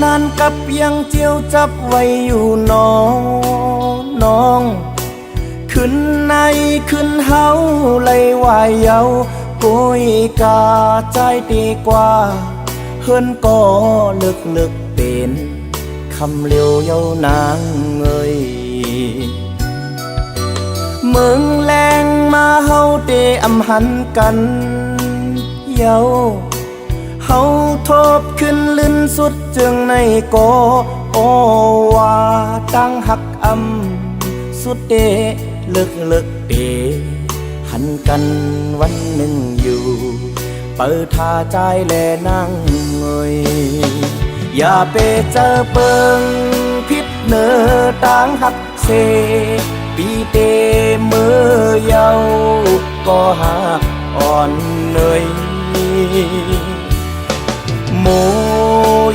นั้นกับยังเจียวจับไว้อยู่น้องขึ้นในขึ้นเฮาเลยว่าเยาโกยกาใจดีกว่าเฮิรนก็ลึกเป็นคำเลียวเยานางเอ่ยเมืองแรงมาเฮาเตอำหันกันเยาเฮาทบขึ้นลื่นสุดจึงในโกโอว่าตั้งหักสุดเดลึกเดหันกันวันหนึ่งอยู่เปิดท่าใจแลนั่งเงยอย่าไปเจอเปิงพิษเนอตั้งหักเซปีเตมือเยาก็หักอ่อนเนยโม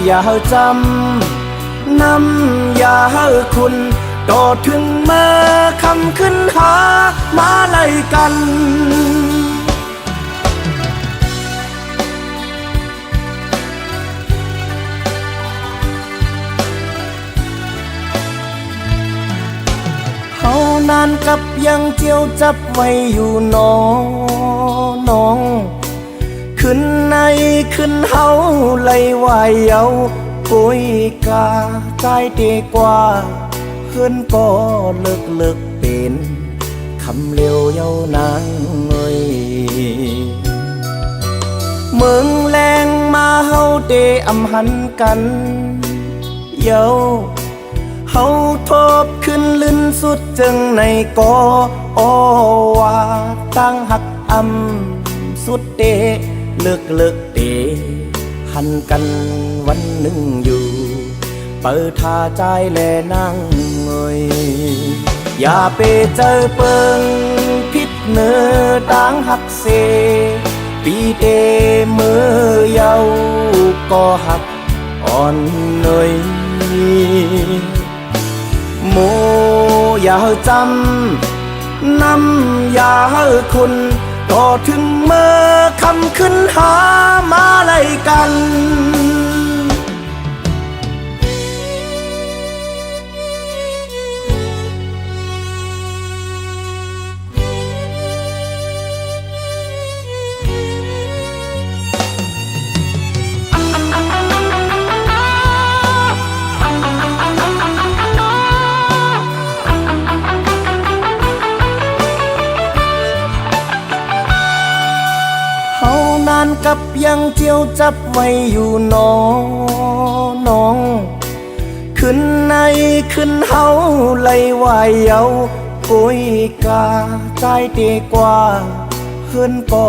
อย่าจำนำอย่าคุณต่อถึงเมื่อคำขึ้นหามาไล่กันเฮานานกับยังเจียวจับไว้อยู่น้องขึ้นในขึ้นเฮาไล่ว่าเยาโกยกาใจดีกว่าเฮิรนก็ลึกเป็นคำเลียวเยานางเอ่ยเมืองแรงมาเฮาเตอำหันกันเยาเฮาทบขึ้นลื่นสุดจึงในก็โอว่าตั้งหักสุดเดลึกเดหันกันวันหนึ่งอยู่เปิดท่าใจแลนั่งเงยอย่าไปเจอเปิงพิษเนื้อตั้งหักเซปีเตมือเยาก็หักอ่อนเนยโมอย่าจำนำอย่าคุณต่อถึงเมื่อคำขึ้นหามาไล่กันกับยังเจียวจับไว้อยู่น้องขึ้นในขึ้นเฮาไล่ว่าเยาโกยกาใจดีกว่าเฮิรนก็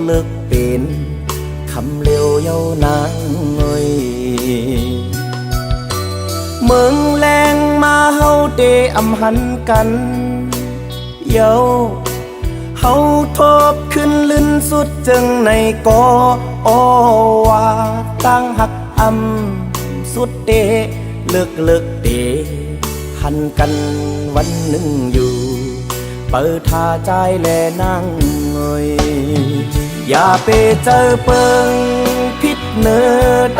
ลึกเป็นคำเลียวเยานางเอ่ยเมืองแรงมาเฮาเตอำหันกันเยาเฮาทบขึ้นลื่นสุดจึงในก็โอว่าตั้งหักสุดเดลึกเดหันกันวันหนึ่งอยู่เปิดท่าใจแลนั่งเงยอย่าไปเจอเปิงพิษเนื้อ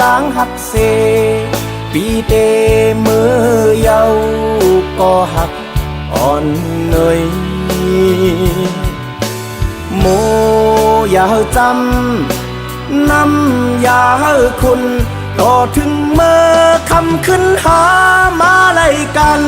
ตั้งหักเซปีเตมือเยาก็หักอ่อนเนยโมอย่าจำนำอย่าคุณต่อถึงเมื่อคำขึ้นหามาไล่กัน